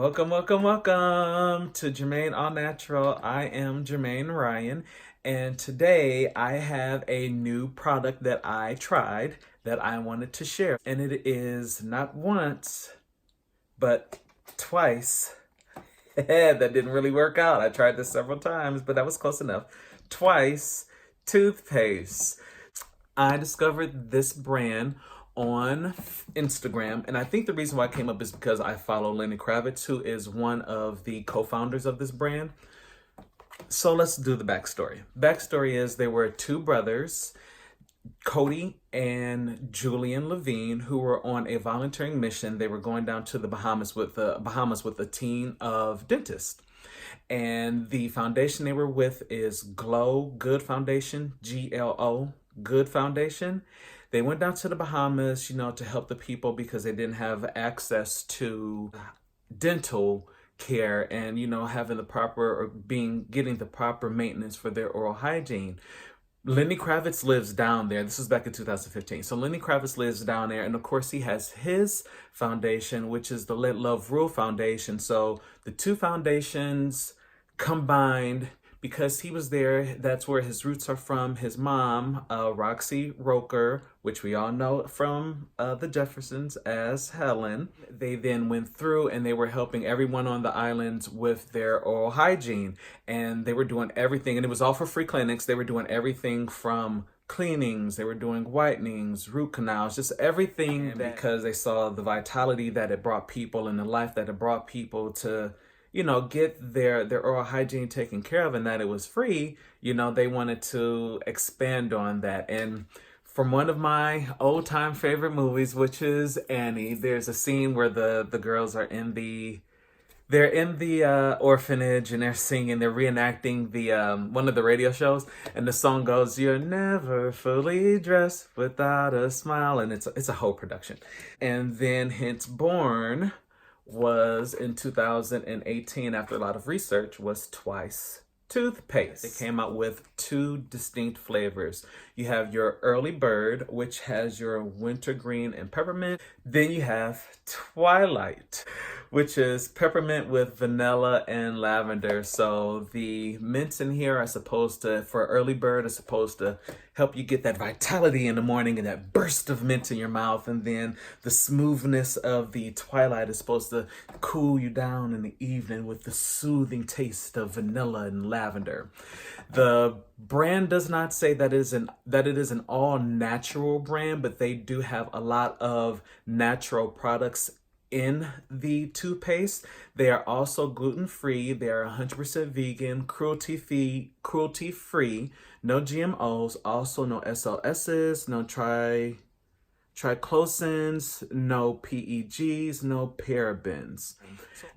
Welcome to JermaineAuNatural. I am Jermaine Ryan, and today I have a new product that I tried that I wanted to share. And it is not once, but twice. That didn't really work out. I tried this several times, but that was close enough. Twice, toothpaste. I discovered this brand on Instagram, and I think the reason why I came up is because I follow Lenny Kravitz, who is one of the co-founders of this brand. So let's do the backstory. Backstory is there were two brothers, Cody and Julian Levine, who were on a volunteering mission. They were going down to the Bahamas with a team of dentists. And the foundation they were with is Glow Good Foundation, GLO Good Foundation. They went down to the Bahamas, to help the people because they didn't have access to dental care and, having the proper or getting the proper maintenance for their oral hygiene. Lenny Kravitz lives down there. This was back in 2015. So Lenny Kravitz lives down there. And of course, he has his foundation, which is the Let Love Rule Foundation. So the two foundations combined, because he was there, that's where his roots are from. His mom, Roxy Roker, which we all know from the Jeffersons as Helen. They then went through and they were helping everyone on the islands with their oral hygiene. And they were doing everything, and it was all for free clinics. They were doing everything from cleanings, they were doing whitenings, root canals, just everything, because they saw the vitality that it brought people and the life that it brought people to get their oral hygiene taken care of, and that it was free. They wanted to expand on that. And from one of my old time favorite movies, which is Annie, there's a scene where the girls are in the orphanage, and they're reenacting the one of the radio shows, and the song goes, "You're never fully dressed without a smile," and it's a whole production. And then hence born was in 2018, after a lot of research, was Twice toothpaste. They came out with two distinct flavors. You have your Early Bird, which has your wintergreen and peppermint. Then you have Twilight, which is peppermint with vanilla and lavender. So the mints in here are supposed to, for Early Bird, are supposed to help you get that vitality in the morning and that burst of mint in your mouth. And then the smoothness of the Twilight is supposed to cool you down in the evening with the soothing taste of vanilla and lavender. The brand does not say that it is an all natural brand, but they do have a lot of natural products in the toothpaste. They are also gluten-free. They are 100% vegan, cruelty-free, no GMOs, also no SLSs, no triclosans, no PEGs, no parabens.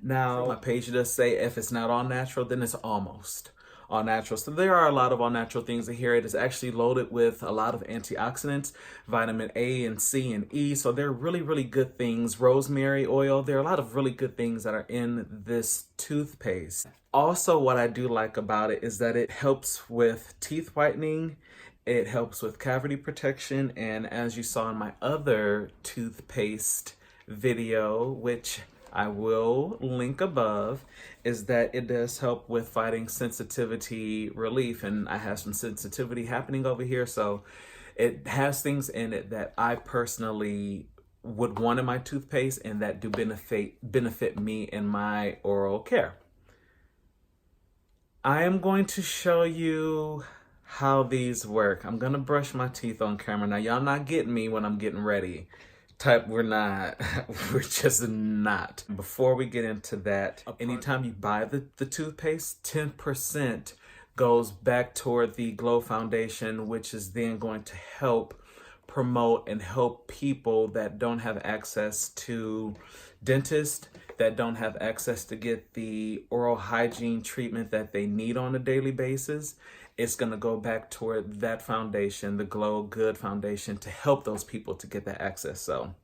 Now, my page does say if it's not all natural, then it's almost all natural. So there are a lot of all natural things in here. It is actually loaded with a lot of antioxidants, vitamin A and C and E. So they're really, really good things. Rosemary oil. There are a lot of really good things that are in this toothpaste. Also, what I do like about it is that it helps with teeth whitening. It helps with cavity protection. And as you saw in my other toothpaste video, which I will link above, is that it does help with fighting sensitivity relief. And I have some sensitivity happening over here. So it has things in it that I personally would want in my toothpaste and that do benefit me in my oral care. I am going to show you how these work. I'm going to brush my teeth on camera. Now, y'all not getting me when I'm getting ready. We're not. We're just not. Before we get into that, anytime you buy the toothpaste, 10% goes back toward the Glow Foundation, which is then going to help promote and help people that don't have access to dentists, that don't have access to get the oral hygiene treatment that they need on a daily basis. It's going to go back toward that foundation, the Glow Good Foundation, to help those people to get that access. So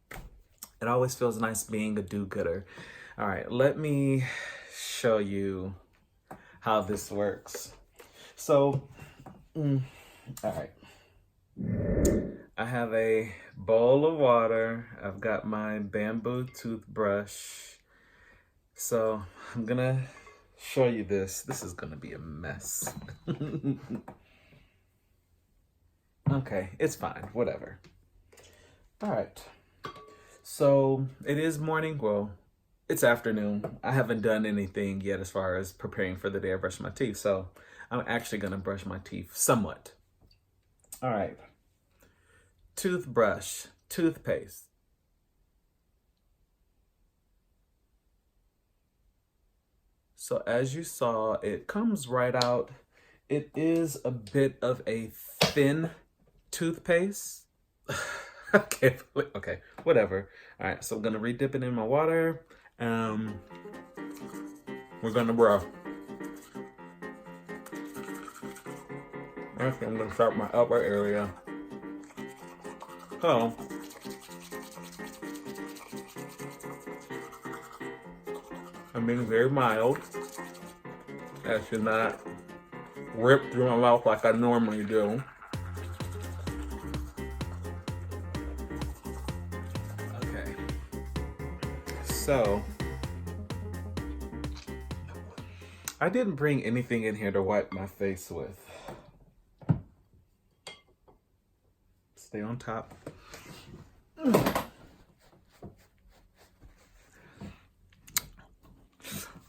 it always feels nice being a do-gooder. All right, let me show you how this works. So, all right. I have a bowl of water. I've got my bamboo toothbrush. So I'm gonna show you this. This is gonna be a mess. Okay, it's fine, whatever. All right, so it is morning. Well, it's afternoon. I haven't done anything yet as far as preparing for the day. I brushed my teeth, so I'm actually gonna brush my teeth somewhat. All right, toothbrush, toothpaste. So as you saw, it comes right out. It is a bit of a thin toothpaste. Okay, whatever. All right, so I'm gonna re-dip it in my water. We're gonna brush. Okay, I'm gonna start my upper area. So, I'm being very mild. That should not rip through my mouth like I normally do. Okay. So, I didn't bring anything in here to wipe my face with. Stay on top.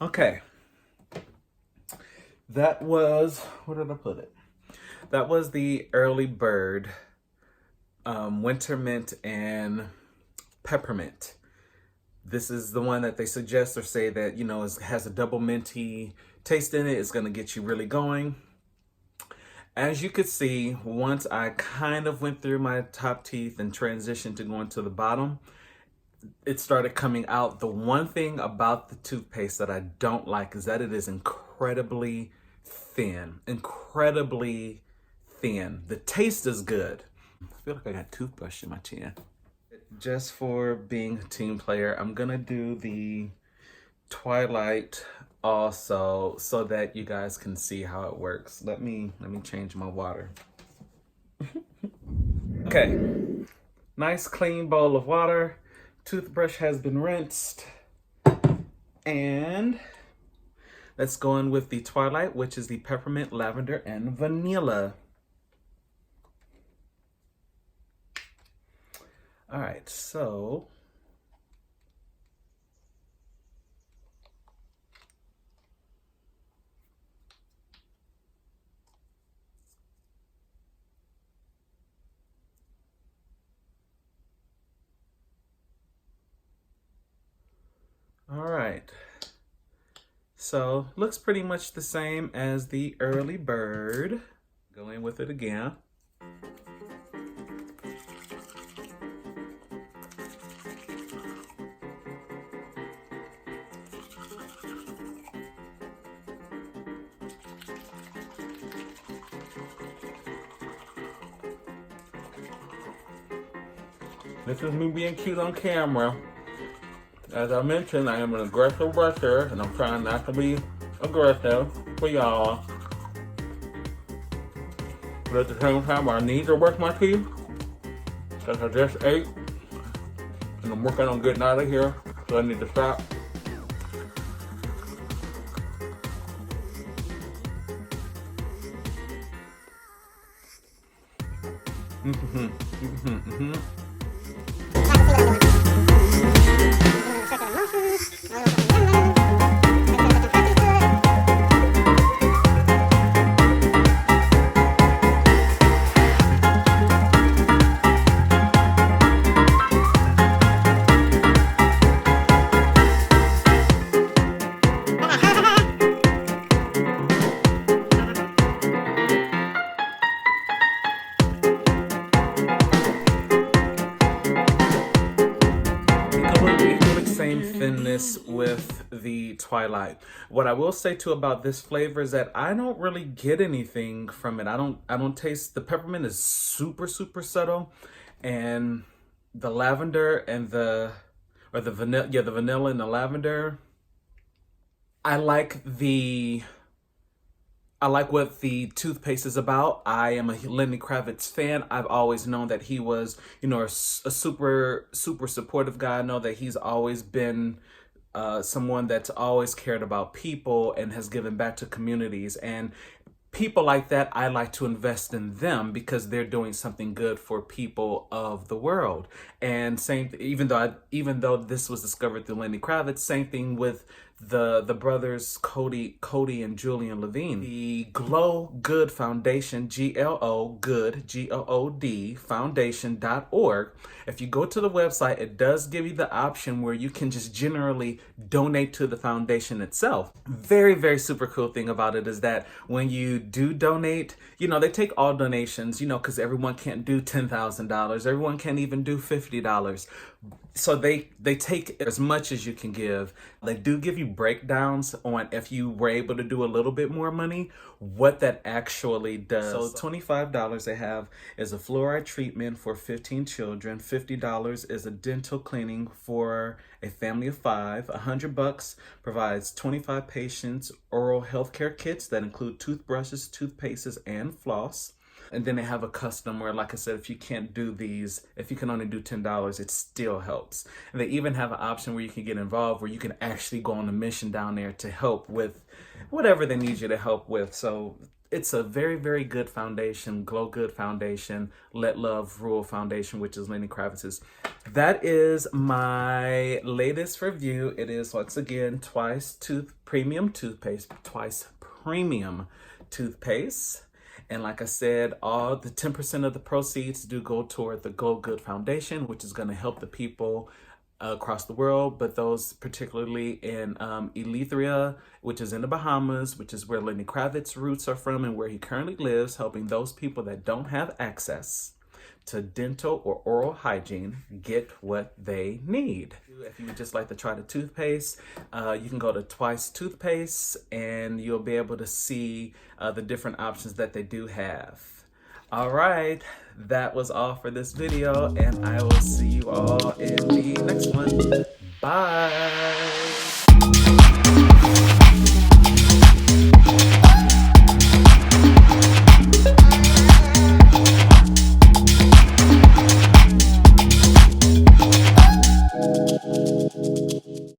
Okay. That was, where did I put it? That was the Early Bird Winter Mint and Peppermint. This is the one that they suggest or say that, you know, has a double minty taste in it. It's going to get you really going. As you could see, once I kind of went through my top teeth and transitioned to going to the bottom, it started coming out. The one thing about the toothpaste that I don't like is that it is incredibly thin. Incredibly thin. The taste is good. I feel like I got toothbrush in my chin. Just for being a team player, I'm gonna do the Twilight also so that you guys can see how it works. Let me change my water. Okay, nice clean bowl of water. Toothbrush has been rinsed. And let's go in with the Twilight, which is the peppermint, lavender, and vanilla. All right, so all right. So looks pretty much the same as the Early Bird. Go in with it again. This is me being cute on camera. As I mentioned, I am an aggressive brusher, and I'm trying not to be aggressive for y'all. But at the same time, I need to brush my teeth, because I just ate, and I'm working on getting out of here, so I need to stop. Thinness with the Twilight. What I will say too about this flavor is that I don't really get anything from it. I don't taste, the peppermint is super subtle, and the lavender and the vanilla, the vanilla and the lavender. I like what the toothpaste is about. I am a Lenny Kravitz fan. I've always known that he was, you know, a super supportive guy. I know that he's always been someone that's always cared about people and has given back to communities. And people like that, I like to invest in them because they're doing something good for people of the world. And same, even though this was discovered through Lenny Kravitz, same thing with the brothers Cody and Julian Levine. The Glow Good Foundation, GLO Good, GOOD Foundation.org. If you go to the website, it does give you the option where you can just generally donate to the foundation itself. Very, very super cool thing about it is that when you do donate, you know, they take all donations, you know, because everyone can't do $10,000. Everyone can't even do $50. So they take as much as you can give. They do give you breakdowns on if you were able to do a little bit more money, what that actually does. So $25 they have is a fluoride treatment for 15 children. $50 is a dental cleaning for a family of 5. $100 provides 25 patients oral healthcare kits that include toothbrushes, toothpastes, and floss. And then they have a custom where, like I said, if you can't do these, if you can only do $10, it still helps. And they even have an option where you can get involved, where you can actually go on a mission down there to help with whatever they need you to help with. So it's a very, very good foundation, Glow Good Foundation, Let Love Rule Foundation, which is Lenny Kravitz's. That is my latest review. It is, once again, Twice Premium Toothpaste. And like I said, all the 10% of the proceeds do go toward the Glow Good Foundation, which is going to help the people across the world, but those particularly in Eleutheria, which is in the Bahamas, which is where Lenny Kravitz's roots are from and where he currently lives, helping those people that don't have access to dental or oral hygiene get what they need. If you would just like to try the toothpaste, you can go to Twice Toothpaste and you'll be able to see the different options that they do have. All right, that was all for this video, and I will see you all in the next one. Bye.